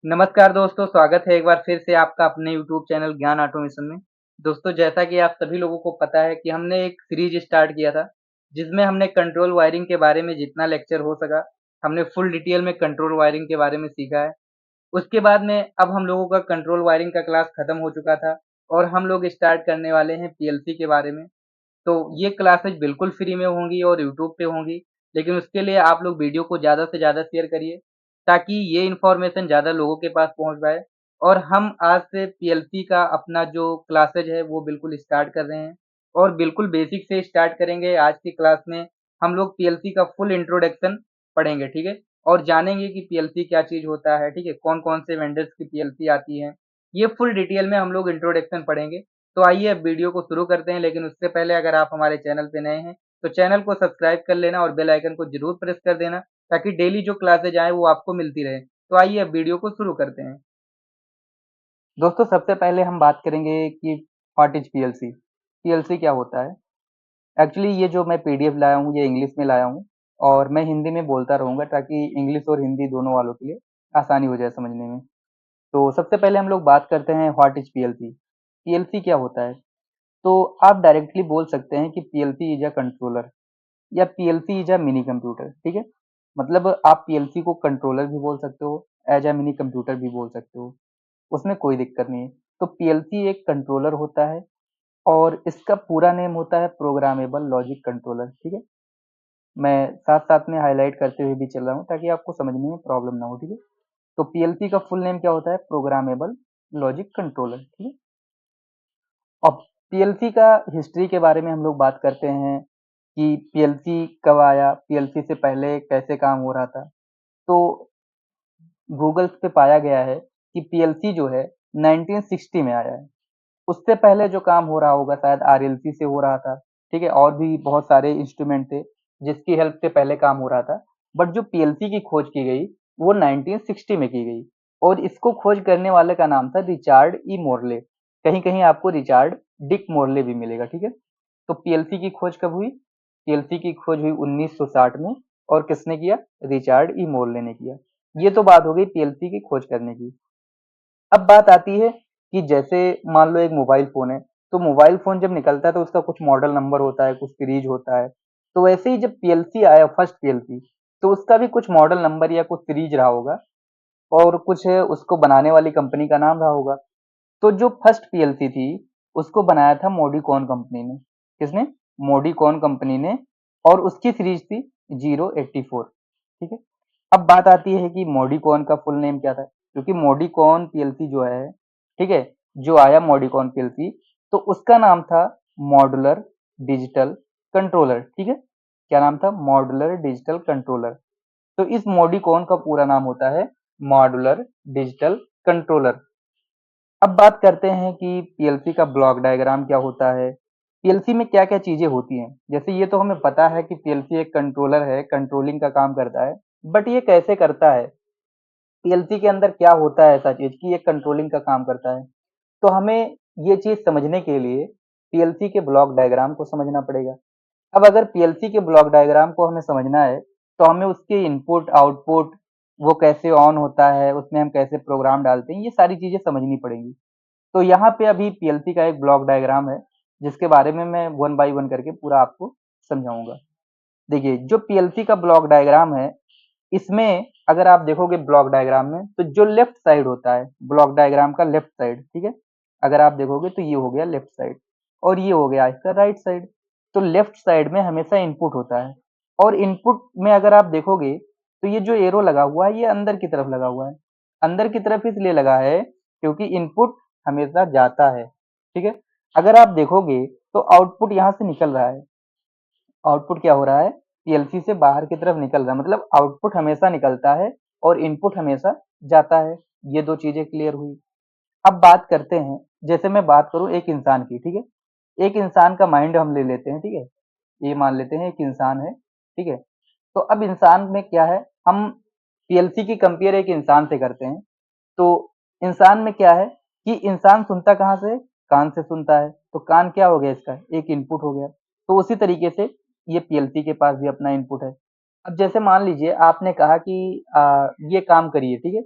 नमस्कार दोस्तों, स्वागत है एक बार फिर से आपका अपने यूट्यूब चैनल ज्ञान ऑटोमेशन में। दोस्तों, जैसा कि आप सभी लोगों को पता है कि हमने एक सीरीज स्टार्ट किया था, जिसमें हमने कंट्रोल वायरिंग के बारे में जितना लेक्चर हो सका, हमने फुल डिटेल में कंट्रोल वायरिंग के बारे में सीखा है। उसके बाद में अब हम लोगों का कंट्रोल वायरिंग का क्लास खत्म हो चुका था और हम लोग स्टार्ट करने वाले हैं पीएलसी के बारे में। तो ये क्लासेज बिल्कुल फ्री में होंगी और यूट्यूब पे होंगी, लेकिन उसके लिए आप लोग वीडियो को ज़्यादा से ज़्यादा शेयर करिए, ताकि ये इन्फॉर्मेशन ज़्यादा लोगों के पास पहुंच पाए। और हम आज से पीएलसी का अपना जो क्लासेज है वो बिल्कुल स्टार्ट कर रहे हैं और बिल्कुल बेसिक से स्टार्ट करेंगे। आज की क्लास में हम लोग पीएलसी का फुल इंट्रोडक्शन पढ़ेंगे, ठीक है, और जानेंगे कि पीएलसी क्या चीज़ होता है, ठीक है, कौन कौन से वेंडर्स की पीएलसी आती है। ये फुल डिटेल में हम लोग इंट्रोडक्शन पढ़ेंगे। तो आइए अब वीडियो को शुरू करते हैं, लेकिन उससे पहले अगर आप हमारे चैनल पे नए हैं तो चैनल को सब्सक्राइब कर लेना और बेल आइकन को जरूर प्रेस कर देना, ताकि डेली जो क्लासेज आए वो आपको मिलती रहे। तो आइए अब वीडियो को शुरू करते हैं। दोस्तों, सबसे पहले हम बात करेंगे कि व्हाट इज पीएलसी। पीएलसी क्या होता है। एक्चुअली ये जो मैं पीडीएफ लाया हूँ ये इंग्लिश में लाया हूँ, और मैं हिंदी में बोलता रहूँगा ताकि इंग्लिश और हिंदी दोनों वालों के लिए आसानी हो जाए समझने में। तो सबसे पहले हम लोग बात करते हैं व्हाट इज पीएलसी। पीएलसी क्या होता है। तो आप डायरेक्टली बोल सकते हैं कि पीएलसी इज अ कंट्रोलर या PLC is a mini computer, ठीक है। मतलब आप पीएलसी को कंट्रोलर भी बोल सकते हो, एज अ मिनी कंप्यूटर भी बोल सकते हो, उसमें कोई दिक्कत नहीं है। तो पीएलसी एक कंट्रोलर होता है और इसका पूरा नेम होता है प्रोग्रामेबल लॉजिक कंट्रोलर, ठीक है। मैं साथ साथ में हाईलाइट करते हुए भी चल रहा हूँ ताकि आपको समझने में प्रॉब्लम ना हो, ठीक है। तो पीएलसी का फुल नेम क्या होता है, प्रोग्रामेबल लॉजिक कंट्रोलर, ठीक है। अब पीएलसी का हिस्ट्री के बारे में हम लोग बात करते हैं कि पीएलसी कब आया, पीएलसी से पहले कैसे काम हो रहा था। तो गूगल पे पाया गया है कि पीएलसी जो है 1960 में आया है। उससे पहले जो काम हो रहा होगा शायद आरएलसी से हो रहा था, ठीक है, और भी बहुत सारे इंस्ट्रूमेंट थे जिसकी हेल्प से पहले काम हो रहा था। बट जो पीएलसी की खोज की गई वो 1960 में की गई, और इसको खोज करने वाले का नाम था रिचार्ड ई मोरले। कहीं कहीं आपको रिचार्ड डिक मोरले भी मिलेगा, ठीक है। तो पीएलसी की खोज कब हुई, पीएलसी की खोज हुई 1960 में, और किसने किया, रिचार्ड ई मोरले ने किया। ये तो बात हो गई पीएलसी की खोज करने की। अब बात आती है कि जैसे मान लो एक मोबाइल फोन है, तो मोबाइल फोन जब निकलता है तो उसका कुछ मॉडल नंबर होता है, कुछ सीरीज होता है। तो वैसे ही जब पीएलसी आया, फर्स्ट पीएलसी, तो उसका भी कुछ मॉडल नंबर या कुछ सीरीज रहा होगा, और कुछ उसको बनाने वाली कंपनी का नाम रहा होगा। तो जो फर्स्ट पीएलसी थी उसको बनाया था मोडिकॉन कंपनी ने। किसने, मोडिकॉन कंपनी ने, और उसकी सीरीज थी 084, ठीक है। अब बात आती है कि मोडिकॉन का फुल नेम क्या था, क्योंकि मोडिकॉन पीएलसी जो है, ठीक है, जो आया मोडिकॉन पीएलसी, तो उसका नाम था मॉड्यूलर डिजिटल कंट्रोलर, ठीक है। क्या नाम था, मॉड्यूलर डिजिटल कंट्रोलर। तो इस मोडिकॉन का पूरा नाम होता है मॉड्यूलर डिजिटल कंट्रोलर। अब बात करते हैं कि पीएलसी का ब्लॉक डायग्राम क्या होता है, पीएलसी में क्या क्या चीजें होती हैं। जैसे ये तो हमें पता है कि पीएलसी एक कंट्रोलर है, कंट्रोलिंग का काम करता है, बट ये कैसे करता है, पीएलसी के अंदर क्या होता है ऐसा चीज कि ये कंट्रोलिंग का काम करता है। तो हमें ये चीज समझने के लिए पीएलसी के ब्लॉक डायग्राम को समझना पड़ेगा। अब अगर पीएलसी के ब्लॉक डायग्राम को हमें समझना है, तो हमें उसके इनपुट आउटपुट, वो कैसे ऑन होता है, उसमें हम कैसे प्रोग्राम डालते हैं, ये सारी चीजें समझनी पड़ेंगी। तो यहाँ पे अभी पीएलसी का एक ब्लॉक डायग्राम है, जिसके बारे में मैं वन बाय वन करके पूरा आपको समझाऊंगा। देखिए, जो पीएलसी का ब्लॉक डायग्राम है, इसमें अगर आप देखोगे ब्लॉक डायग्राम में, तो जो लेफ्ट साइड होता है ब्लॉक डायग्राम का, लेफ्ट साइड, ठीक है, अगर आप देखोगे तो ये हो गया लेफ्ट साइड, और ये हो गया इसका राइट साइड। तो लेफ्ट साइड में हमेशा इनपुट होता है, और इनपुट में अगर आप देखोगे तो ये जो एरो लगा हुआ है ये अंदर की तरफ लगा हुआ है। अंदर की तरफ इसलिए लगा है क्योंकि इनपुट हमेशा जाता है, ठीक है। अगर आप देखोगे तो आउटपुट यहाँ से निकल रहा है, आउटपुट क्या हो रहा है, पीएलसी से बाहर की तरफ निकल रहा है, मतलब आउटपुट हमेशा निकलता है और इनपुट हमेशा जाता है। ये दो चीजें क्लियर हुई। अब बात करते हैं, जैसे मैं बात करूं एक इंसान की, ठीक है, एक इंसान का माइंड हम ले लेते हैं, ठीक है, ये मान लेते हैं एक इंसान है, ठीक है। तो अब इंसान में क्या है, हम पीएलसी की कंपेयर एक इंसान से करते हैं। तो इंसान में क्या है कि इंसान सुनता कहाँ से, कान से सुनता है, तो कान क्या हो गया इसका, एक इनपुट हो गया। तो उसी तरीके से ये पीएलसी के पास भी अपना इनपुट है। अब जैसे मान लीजिए आपने कहा कि ये काम करिए, ठीक है,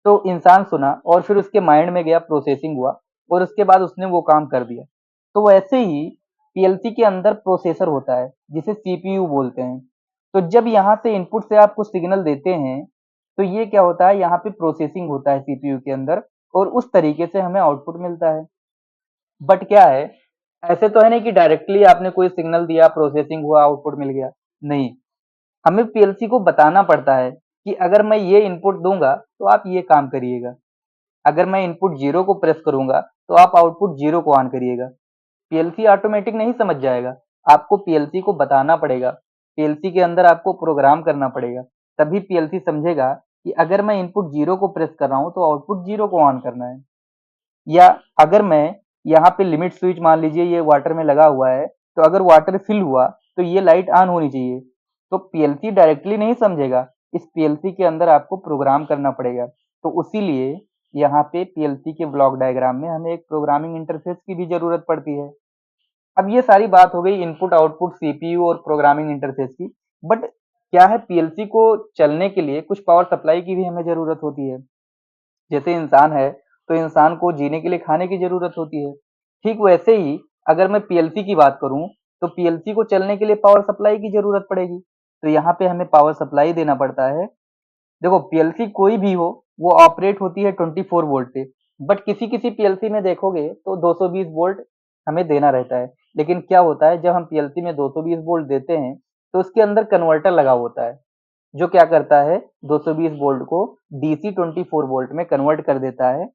तो इंसान सुना और फिर उसके माइंड में गया, प्रोसेसिंग हुआ और उसके बाद उसने वो काम कर दिया। तो वैसे ही पीएलसी के अंदर प्रोसेसर होता है जिसे सीपीयू बोलते हैं। तो जब यहाँ से इनपुट से आप कुछ सिग्नल देते हैं तो ये क्या होता है, यहाँ पे प्रोसेसिंग होता है सीपीयू के अंदर और उस तरीके से हमें आउटपुट मिलता है। बट क्या है, ऐसे तो है नहीं कि डायरेक्टली आपने कोई सिग्नल दिया, प्रोसेसिंग हुआ, आउटपुट मिल गया। नहीं, हमें पीएलसी को बताना पड़ता है कि अगर मैं ये इनपुट दूंगा तो आप ये काम करिएगा, अगर मैं इनपुट जीरो को प्रेस करूंगा तो आप आउटपुट जीरो को ऑन करिएगा। पीएलसी ऑटोमेटिक नहीं समझ जाएगा, आपको पीएलसी को बताना पड़ेगा, पीएलसी के अंदर आपको प्रोग्राम करना पड़ेगा, तभी पीएलसी समझेगा कि अगर मैं इनपुट जीरो को प्रेस कर रहा हूं तो आउटपुट जीरो को ऑन करना है। या अगर मैं यहाँ पे लिमिट स्विच, मान लीजिए ये वाटर में लगा हुआ है, तो अगर वाटर फिल हुआ तो ये लाइट ऑन होनी चाहिए। तो पीएलसी डायरेक्टली नहीं समझेगा, इस पीएलसी के अंदर आपको प्रोग्राम करना पड़ेगा। तो इसीलिए यहाँ पे पीएलसी के ब्लॉक डायग्राम में हमें एक प्रोग्रामिंग इंटरफेस की भी जरूरत पड़ती है। अब ये सारी बात हो गई इनपुट आउटपुट सीपीयू और प्रोग्रामिंग इंटरफेस की। बट क्या है, पीएलसी को चलने के लिए कुछ पावर सप्लाई की भी हमें जरूरत होती है। जैसे इंसान है तो इंसान को जीने के लिए खाने की जरूरत होती है। ठीक वैसे ही अगर मैं पीएलसी की बात करूं तो पीएलसी को चलने के लिए पावर सप्लाई की जरूरत पड़ेगी। तो यहाँ पे हमें पावर सप्लाई देना पड़ता है। देखो, पीएलसी कोई भी हो वो ऑपरेट होती है 24 वोल्ट पे। बट किसी किसी पीएलसी में देखोगे तो 220 वोल्ट हमें देना रहता है। लेकिन क्या होता है, जब हम पीएलसी में 220 वोल्ट देते हैं तो उसके अंदर कन्वर्टर लगा होता है जो क्या करता है, 220 वोल्ट को डीसी 24 वोल्ट में कन्वर्ट कर देता है।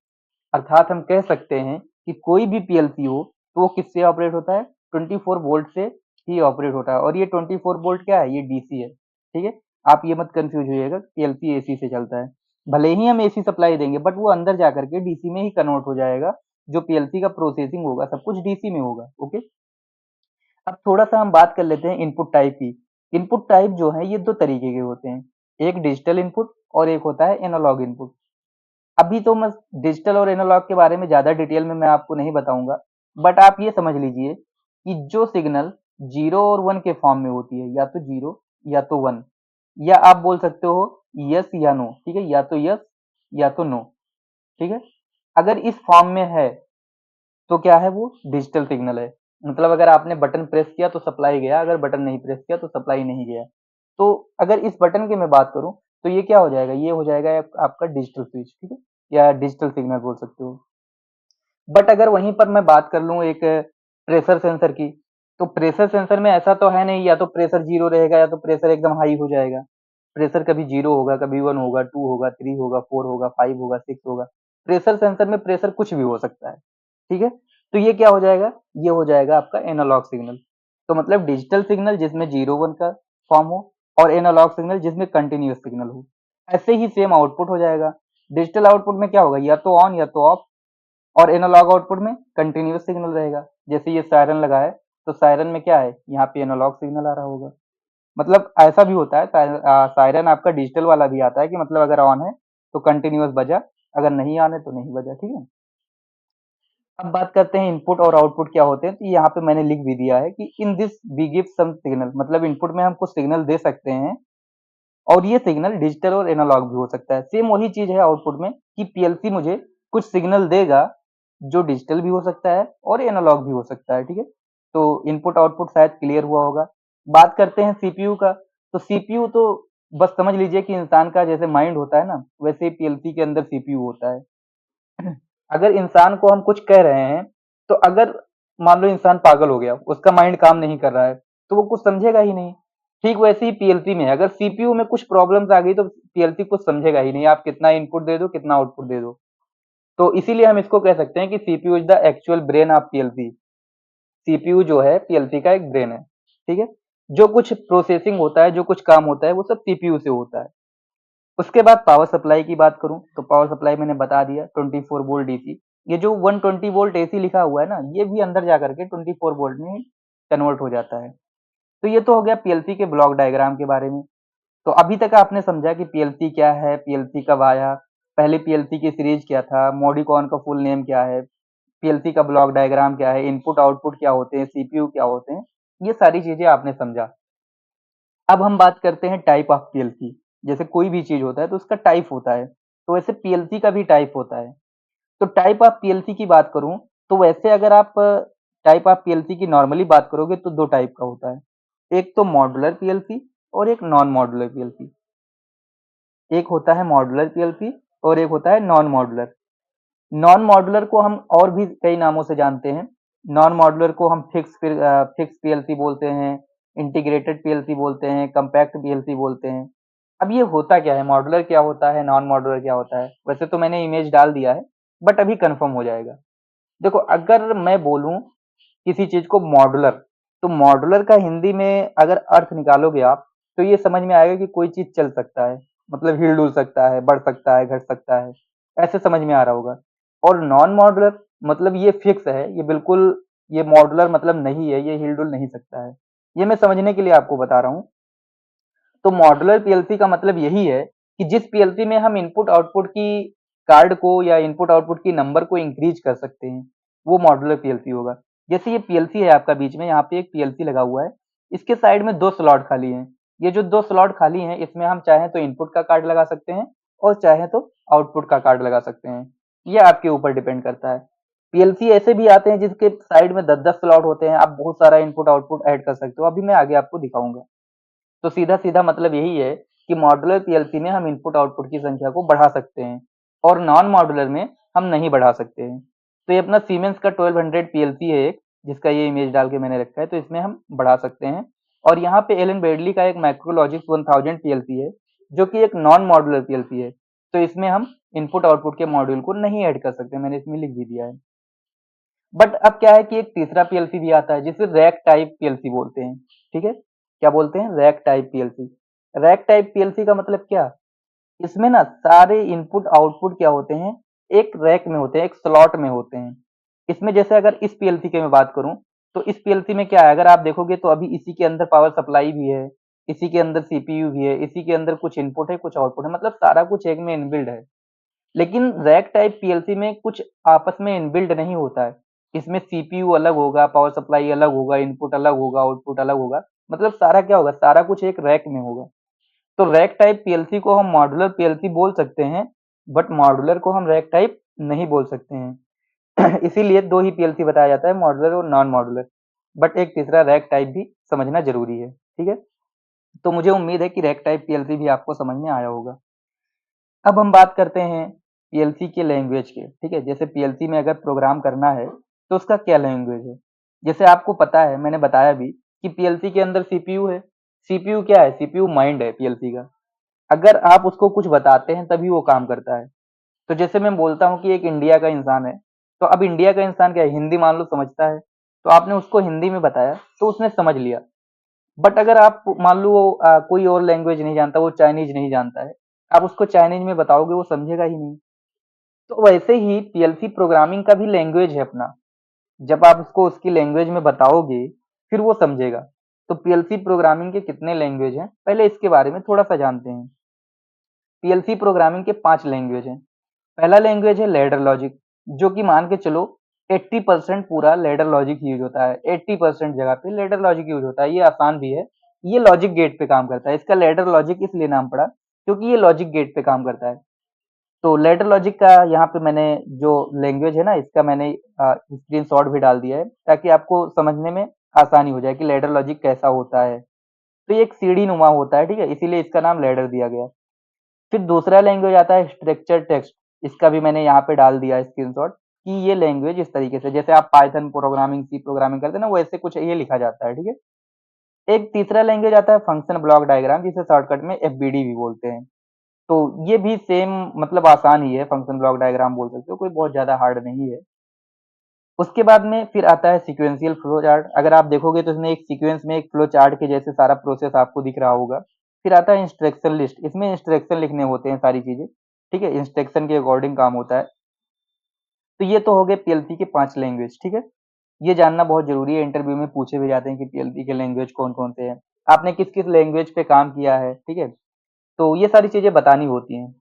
अर्थात हम कह सकते हैं कि कोई भी पीएलसी हो तो वो किससे ऑपरेट होता है, 24 वोल्ट से ही ऑपरेट होता है। और ये 24 वोल्ट क्या है, ये डीसी है। ठीक है, आप ये मत कंफ्यूज होइएगा, पीएलसी एसी से चलता है। भले ही हम एसी सप्लाई देंगे बट वो अंदर जा करके डीसी में ही कन्वर्ट हो जाएगा। जो पीएलसी का प्रोसेसिंग होगा सब कुछ डीसी में होगा। ओके, अब थोड़ा सा हम बात कर लेते हैं इनपुट टाइप की। इनपुट टाइप जो है ये दो तरीके के होते हैं, एक डिजिटल इनपुट और एक होता है एनालॉग इनपुट। अभी तो मैं डिजिटल और एनालॉग के बारे में ज्यादा डिटेल में मैं आपको नहीं बताऊंगा। बट आप ये समझ लीजिए कि जो सिग्नल जीरो और वन के फॉर्म में होती है, या तो जीरो या तो वन, या आप बोल सकते हो यस या नो। ठीक है, या तो यस या तो नो। ठीक है, अगर इस फॉर्म में है तो क्या है, वो डिजिटल सिग्नल है। मतलब अगर आपने बटन प्रेस किया तो सप्लाई गया, अगर बटन नहीं प्रेस किया तो सप्लाई नहीं गया। तो अगर इस बटन की मैं बात करूं तो ये क्या हो जाएगा, ये हो जाएगा आपका डिजिटल स्विच। ठीक है, या डिजिटल सिग्नल बोल सकते हो। बट अगर वहीं पर मैं बात कर लूं एक प्रेशर सेंसर की, तो प्रेशर सेंसर में ऐसा तो है नहीं, या तो प्रेशर जीरो रहेगा या तो प्रेशर एकदम हाई हो जाएगा। प्रेशर कभी जीरो होगा, कभी वन होगा, टू होगा, थ्री होगा, फोर होगा, फाइव होगा, सिक्स होगा। प्रेशर सेंसर में प्रेशर कुछ भी हो सकता है। ठीक है, तो ये क्या हो जाएगा, ये हो जाएगा आपका एनालॉग सिग्नल। तो मतलब डिजिटल सिग्नल जिसमें जीरो वन का फॉर्म हो और एनालॉग सिग्नल जिसमें कंटिन्यूअस सिग्नल हो। ऐसे ही सेम आउटपुट हो जाएगा। डिजिटल आउटपुट में क्या होगा, या तो ऑन या तो ऑफ। और एनालॉग आउटपुट में कंटिन्यूअस सिग्नल रहेगा। जैसे ये सायरन लगा है तो सायरन में क्या है, यहाँ पे एनालॉग सिग्नल आ रहा होगा। मतलब ऐसा भी होता है, सायरन आपका डिजिटल वाला भी आता है कि मतलब अगर ऑन है तो कंटिन्यूअस बजा, अगर नहीं ऑन है तो नहीं बजा। ठीक है, अब बात करते हैं इनपुट और आउटपुट क्या होते हैं। तो यहाँ पे मैंने लिख भी दिया है कि in this we give some signal, मतलब इनपुट में हम कुछ सिग्नल दे सकते हैं और ये सिग्नल डिजिटल और एनालॉग भी हो सकता है। सेम वही चीज है आउटपुट में कि पीएलसी मुझे कुछ सिग्नल देगा जो डिजिटल भी हो सकता है और एनालॉग भी हो सकता है। ठीक है, तो इनपुट आउटपुट शायद क्लियर हुआ होगा। बात करते हैं सीपीयू का। तो सीपीयू तो बस समझ लीजिए कि इंसान का जैसे माइंड होता है ना, वैसे ही पीएलसी के अंदर सीपीयू होता है। अगर इंसान को हम कुछ कह रहे हैं तो अगर मान लो इंसान पागल हो गया, उसका माइंड काम नहीं कर रहा है, तो वो कुछ समझेगा ही नहीं। ठीक वैसे ही पीएलसी में अगर सीपीयू में कुछ प्रॉब्लम्स आ गई तो पीएलसी कुछ समझेगा ही नहीं, आप कितना इनपुट दे दो, कितना आउटपुट दे दो। तो इसीलिए हम इसको कह सकते हैं कि CPU is the actual brain of PLC. CPU जो है पीएलसी का एक ब्रेन है। ठीक है, जो कुछ प्रोसेसिंग होता है, जो कुछ काम होता है, वो सब सीपीयू से होता है। उसके बाद पावर सप्लाई की बात करूं तो पावर सप्लाई मैंने बता दिया, 24 वोल्ट डीसी। ये जो 120 वोल्ट एसी लिखा हुआ है ना, ये भी अंदर जा करके 24 वोल्ट में कन्वर्ट हो जाता है। तो ये तो हो गया पीएलसी के ब्लॉक डायग्राम के बारे में। तो अभी तक आपने समझा कि पीएलसी क्या है, पीएलसी कब आया, पहले पीएलसी की सीरीज क्या था, मॉडिकॉन का फुल नेम क्या है, पीएलसी का ब्लॉक डायग्राम क्या है, इनपुट आउटपुट क्या होते हैं, सीपीयू क्या होते हैं, ये सारी चीजें आपने समझा। अब हम बात करते हैं टाइप ऑफ पीएलसी। जैसे कोई भी चीज होता है तो उसका टाइप होता है। तो वैसे पीएलसी का भी टाइप होता है। तो टाइप ऑफ पीएलसी की बात करूं तो वैसे अगर आप टाइप ऑफ पीएलसी की नॉर्मली बात करोगे तो दो टाइप का होता है। एक तो मॉड्यूलर पीएलसी और एक नॉन मॉड्यूलर पीएलसी। एक होता है मॉड्यूलर पीएलसी और एक होता है नॉन मॉड्यूलर। नॉन मॉड्यूलर को हम और भी कई नामों से जानते हैं। नॉन मॉड्यूलर को हम फिक्स पीएलसी बोलते हैं, इंटीग्रेटेड पीएलसी बोलते हैं, कंपैक्ट पीएलसी बोलते हैं। अब ये होता क्या है, मॉड्यूलर क्या होता है, नॉन मॉड्यूलर क्या होता है? वैसे तो मैंने इमेज डाल दिया है, बट अभी कंफर्म हो जाएगा। देखो, अगर मैं बोलूं किसी चीज को मॉड्यूलर, तो मॉड्यूलर का हिंदी में अगर अर्थ निकालोगे आप, तो ये समझ में आएगा कि कोई चीज चल सकता है, मतलब हिल डुल सकता है, बढ़ सकता है, घट सकता है, ऐसे समझ में आ रहा होगा। और नॉन मॉड्यूलर मतलब ये फिक्स है, ये बिल्कुल, ये मॉड्यूलर मतलब नहीं है, ये हिल डुल नहीं सकता है। ये मैं समझने के लिए आपको बता रहा हूँ। तो मॉड्यूलर पीएलसी का मतलब यही है कि जिस पीएलसी में हम इनपुट आउटपुट की कार्ड को या इनपुट आउटपुट की नंबर को इंक्रीज कर सकते हैं, वो मॉड्यूलर पीएलसी होगा। जैसे ये पीएलसी है आपका, बीच में यहाँ पे एक पीएलसी लगा हुआ है, इसके साइड में दो स्लॉट खाली हैं। ये जो दो स्लॉट खाली हैं, इसमें हम चाहें तो इनपुट का कार्ड लगा सकते हैं और चाहें तो आउटपुट का कार्ड लगा सकते हैं। ये आपके ऊपर डिपेंड करता है। पीएलसी ऐसे भी आते हैं जिसके साइड में 10-10 स्लॉट होते हैं, आप बहुत सारा इनपुट आउटपुट ऐड कर सकते हो, अभी मैं आगे आपको दिखाऊंगा। तो सीधा सीधा मतलब यही है कि मॉड्यूलर पीएलसी में हम इनपुट आउटपुट की संख्या को बढ़ा सकते हैं और नॉन मॉड्यूलर में हम नहीं बढ़ा सकते हैं। तो ये अपना सीमेंस का 1200 पीएलसी है एक, जिसका ये इमेज डाल के मैंने रखा है, तो इसमें हम बढ़ा सकते हैं। और यहाँ पे एलन बेडली का एक माइक्रोलॉजिक्स 1000 पीएलसी है, जो कि एक नॉन मॉड्यूलर पीएलसी है। तो इसमें हम इनपुट आउटपुट के मॉड्यूल को नहीं ऐड कर सकते, मैंने इसमें लिख भी दिया है। बट अब क्या है कि एक तीसरा पीएलसी भी आता है जिसे रैक टाइप पीएलसी बोलते हैं। ठीक है, क्या बोलते हैं? Rack type PLC. Rack type PLC का मतलब क्या? इसमें ना सारे इनपुट आउटपुट क्या होते हैं, एक रैक में होते हैं, एक स्लॉट में होते हैं। इसमें जैसे अगर इस पीएलसी की मैं बात करूं, तो इस पीएलसी में क्या है, अगर आप देखोगे तो अभी इसी के अंदर पावर सप्लाई भी है, इसी के अंदर सीपीयू भी है, इसी के अंदर कुछ इनपुट है, कुछ आउटपुट है, मतलब सारा कुछ एक में इनबिल्ड है। लेकिन रैक टाइप पीएलसी में कुछ आपस में इनबिल्ड नहीं होता है। इसमें सीपीयू अलग होगा, पावर सप्लाई अलग होगा, इनपुट अलग होगा, आउटपुट अलग होगा, मतलब सारा क्या होगा, सारा कुछ एक रैक में होगा। तो रैक टाइप पीएलसी को हम मॉड्यूलर पीएलसी बोल सकते हैं, बट मॉड्यूलर को हम रैक टाइप नहीं बोल सकते हैं। इसीलिए दो ही पीएलसी बताया जाता है, मॉड्यूलर और नॉन मॉड्यूलर। बट एक तीसरा रैक टाइप भी समझना जरूरी है। ठीक है, तो मुझे उम्मीद है कि रैक टाइप पीएलसी भी आपको समझ में आया होगा। अब हम बात करते हैं पीएलसी के लैंग्वेज के। ठीक है, जैसे पीएलसी में अगर प्रोग्राम करना है तो उसका क्या लैंग्वेज है। जैसे आपको पता है, मैंने बताया भी कि पीएलसी के अंदर सीपीयू है। सीपीयू क्या है? सीपीयू माइंड है पीएलसी का। अगर आप उसको कुछ बताते हैं तभी वो काम करता है। तो जैसे मैं बोलता हूँ कि एक इंडिया का इंसान है, तो अब इंडिया का इंसान क्या है, हिंदी मान लो समझता है, तो आपने उसको हिंदी में बताया तो उसने समझ लिया। बट अगर आप मान लो वो कोई और लैंग्वेज नहीं जानता, वो चाइनीज नहीं जानता है, आप उसको चाइनीज में बताओगे, वो समझेगा ही नहीं। तो वैसे ही पीएलसी प्रोग्रामिंग का भी लैंग्वेज है अपना। जब आप उसको उसकी लैंग्वेज में बताओगे, फिर वो समझेगा। तो पीएलसी प्रोग्रामिंग के कितने लैंग्वेज हैं, पहले इसके बारे में थोड़ा सा जानते हैं। पीएलसी प्रोग्रामिंग के 5 लैंग्वेज हैं। पहला लैंग्वेज है लैडर लॉजिक, जो कि मान के चलो 80% पूरा लैडर लॉजिक यूज होता है। 80% जगह पे लैडर लॉजिक यूज होता है, ये आसान भी है। ये लॉजिक गेट पे काम करता है। इसका लैडर लॉजिक इसलिए नाम पड़ा क्योंकि ये लॉजिक गेट पे काम करता है। तो लैडर लॉजिक का यहाँ पे मैंने जो लैंग्वेज है ना, इसका मैंने स्क्रीन शॉट भी डाल दिया है, ताकि आपको समझने में आसानी हो जाए कि लैडर लॉजिक कैसा होता है। तो ये एक सीढ़ी नुमा होता है, ठीक है, इसीलिए इसका नाम लैडर दिया गया। फिर दूसरा लैंग्वेज आता है स्ट्रक्चर टेक्स्ट। इसका भी मैंने यहाँ पे डाल दिया स्क्रीनशॉट कि ये लैंग्वेज इस तरीके से, जैसे आप पाइथन प्रोग्रामिंग, सी प्रोग्रामिंग करते हैं ना, वैसे कुछ ये लिखा जाता है। ठीक है, एक तीसरा लैंग्वेज आता है फंक्शन ब्लॉक डायग्राम, जिसे शॉर्टकट में एफबीडी भी बोलते हैं। तो ये भी सेम, मतलब आसान ही है, फंक्शन ब्लॉक डायग्राम बोल सकते हो, कोई बहुत ज्यादा हार्ड नहीं है। उसके बाद में फिर आता है सीक्वेंशियल फ्लो चार्ट। अगर आप देखोगे तो इसमें एक सीक्वेंस में एक फ्लो चार्ट के जैसे सारा प्रोसेस आपको दिख रहा होगा। फिर आता है इंस्ट्रक्शन लिस्ट, इसमें इंस्ट्रक्शन लिखने होते हैं सारी चीजें। ठीक है, इंस्ट्रक्शन के अकॉर्डिंग काम होता है। तो ये तो हो गए पीएलसी के 5 लैंग्वेज। ठीक है, ये जानना बहुत जरूरी है, इंटरव्यू में पूछे भी जाते हैं कि पीएलसी के लैंग्वेज कौन कौन से हैं, आपने किस किस लैंग्वेज पे काम किया है। ठीक है, तो ये सारी चीजें बतानी होती हैं।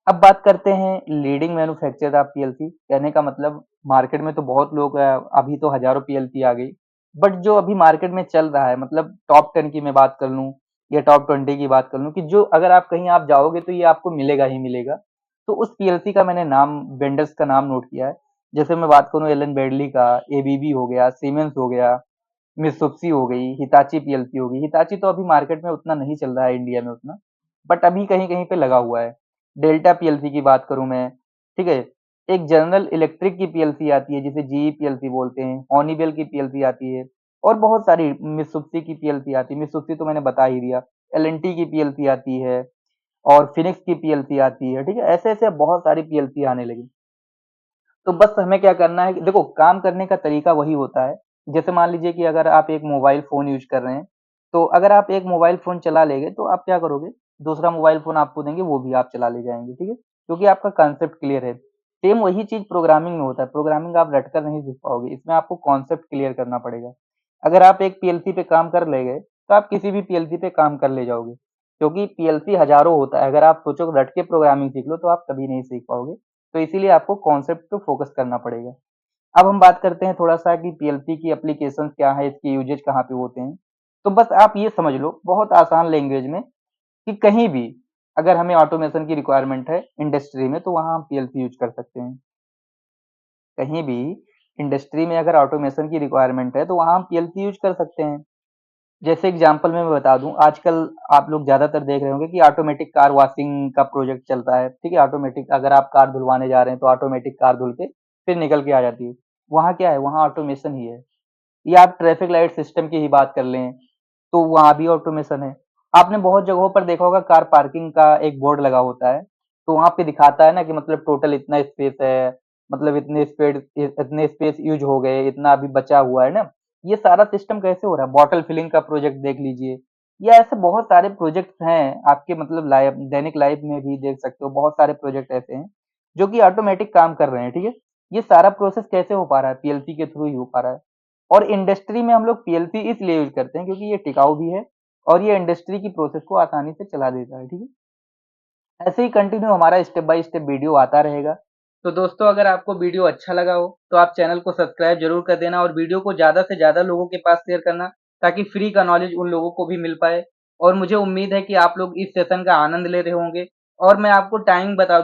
अब बात करते हैं लीडिंग मैन्युफैक्चरर ऑफ पीएलसी। कहने का मतलब मार्केट में तो बहुत लोग अभी तो हजारों पीएलसी आ गई, बट जो अभी मार्केट में चल रहा है, मतलब टॉप 10 की मैं बात कर लूं या टॉप 20 की बात कर लूं, कि जो अगर आप कहीं आप जाओगे तो ये आपको मिलेगा ही मिलेगा। तो उस पीएलसी का मैंने नाम, वेंडर्स का नाम नोट किया है। जैसे मैं बात करूँ एलन ब्रैडली का, एबीबी हो गया, सीमेंस हो गया, मित्सुबिशी हो गई, हिताची पीएलसी हो गई। हिताची तो अभी मार्केट में उतना नहीं चल रहा है इंडिया में उतना, बट अभी कहीं-कहीं पे लगा हुआ है। डेल्टा पीएलसी की बात करूँ मैं, ठीक है? एक जनरल इलेक्ट्रिक की पीएलसी आती है जिसे जीई पीएलसी बोलते हैं, हॉनिवेल की पीएलसी आती है और बहुत सारी मित्सुबिशी की पीएलसी आती है। मित्सुबिशी तो मैंने बता ही दिया। एल&टी की पीएलसी आती है और फिनिक्स की पीएलसी आती है, ठीक है? ऐसे-ऐसे अब बहुत सारी पीएलसी आने लगी। तो बस हमें क्या करना है कि देखो काम करने का तरीका वही होता है। जैसे मान लीजिए कि अगर आप एक मोबाइल फ़ोन यूज़ कर रहे हैं, तो अगर आप एक मोबाइल फ़ोन चला लेंगे तो आप क्या करोगे? दूसरा मोबाइल फ़ोन आपको देंगे वो भी आप चला ले जाएँगे, ठीक है? क्योंकि आपका कांसेप्ट क्लियर है। सेम वही चीज़ प्रोग्रामिंग में होता है। प्रोग्रामिंग आप रट कर नहीं सीख पाओगे, इसमें आपको कॉन्सेप्ट क्लियर करना पड़ेगा। अगर आप एक पीएलसी पे काम कर ले गए, तो आप किसी भी पीएलसी पे काम कर ले जाओगे। क्योंकि पीएलसी हज़ारों होता है, अगर आप सोचो रट के प्रोग्रामिंग सीख लो तो आप कभी नहीं सीख पाओगे। तो इसीलिए आपको कॉन्सेप्ट पे फोकस करना पड़ेगा। अब हम बात करते हैं थोड़ा-सा कि पीएलसी की एप्लीकेशंस क्या है, इसके यूजेज कहाँ पे होते हैं। तो बस आप ये समझ लो बहुत आसान लैंग्वेज में कि कहीं भी अगर हमें ऑटोमेशन की रिक्वायरमेंट है इंडस्ट्री में तो वहाँ हम पीएलसी यूज़ कर सकते हैं। कहीं भी इंडस्ट्री में अगर ऑटोमेशन की रिक्वायरमेंट है तो वहाँ हम पीएलसी यूज़ कर सकते हैं। जैसे एग्जांपल में मैं बता दूं, आजकल आप लोग ज्यादातर देख रहे होंगे कि ऑटोमेटिक कार वॉशिंग का प्रोजेक्ट चलता है, ठीक है? ऑटोमेटिक अगर आप कार धुलवाने जा रहे हैं तो ऑटोमेटिक कार धुल के फिर निकल के आ जाती है। वहाँ क्या है? वहाँ ऑटोमेशन ही है। या आप ट्रैफिक लाइट सिस्टम की ही बात कर लें तो वहाँ भी ऑटोमेशन है। आपने बहुत जगहों पर देखा होगा कार पार्किंग का एक बोर्ड लगा होता है, तो वहाँ पे दिखाता है ना कि मतलब टोटल इतना स्पेस है, मतलब इतने स्पेस यूज हो गए, इतना अभी बचा हुआ है ना। ये सारा सिस्टम कैसे हो रहा है? बॉटल फिलिंग का प्रोजेक्ट देख लीजिए, या ऐसे बहुत सारे प्रोजेक्ट्स हैं आपके मतलब लाइफ, दैनिक लाइफ में भी देख सकते हो। बहुत सारे प्रोजेक्ट ऐसे हैं जो कि ऑटोमेटिक काम कर रहे हैं, ठीक है? ये सारा प्रोसेस कैसे हो पा रहा है? पीएलसी के थ्रू ही हो पा रहा है। और इंडस्ट्री में हम लोग पीएलसी इसलिए यूज करते हैं क्योंकि ये टिकाऊ भी है और ये इंडस्ट्री की प्रोसेस को आसानी से चला देता है, ठीक है? ऐसे ही कंटिन्यू हमारा स्टेप बाय स्टेप वीडियो आता रहेगा। तो दोस्तों अगर आपको वीडियो अच्छा लगा हो तो आप चैनल को सब्सक्राइब जरूर कर देना और वीडियो को ज़्यादा से ज़्यादा लोगों के पास शेयर करना, ताकि फ्री का नॉलेज उन लोगों को भी मिल पाए। और मुझे उम्मीद है कि आप लोग इस सेशन का आनंद ले रहे होंगे और मैं आपको टाइम बता